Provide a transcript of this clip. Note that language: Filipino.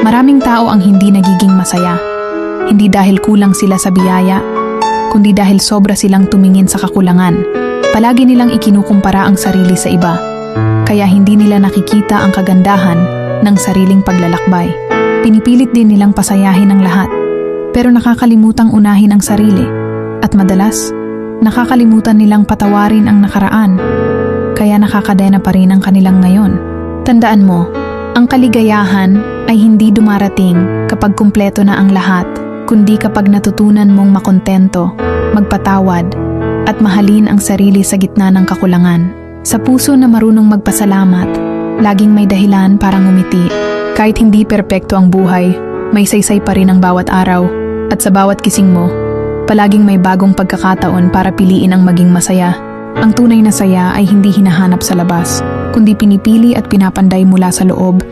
Maraming tao ang hindi nagiging masaya. Hindi dahil kulang sila sa biyaya, kundi dahil sobra silang tumingin sa kakulangan. Palagi nilang ikinukumpara ang sarili sa iba, kaya hindi nila nakikita ang kagandahan ng sariling paglalakbay. Pinipilit din nilang pasayahin ang lahat, pero nakakalimutang unahin ang sarili. At madalas, nakakalimutan nilang patawarin ang nakaraan, kaya nakakadena pa rin ang kanilang ngayon. Tandaan mo, ang kaligayahan ay hindi dumarating kapag kumpleto na ang lahat, kundi kapag natutunan mong makontento, magpatawad, at mahalin ang sarili sa gitna ng kakulangan. Sa puso na marunong magpasalamat, laging may dahilan para ngumiti. Kahit hindi perpekto ang buhay, may saysay pa rin ang bawat araw. At sa bawat gising mo, palaging may bagong pagkakataon para piliin ang maging masaya. Ang tunay na saya ay hindi hinahanap sa labas, kundi pinipili at pinapanday mula sa loob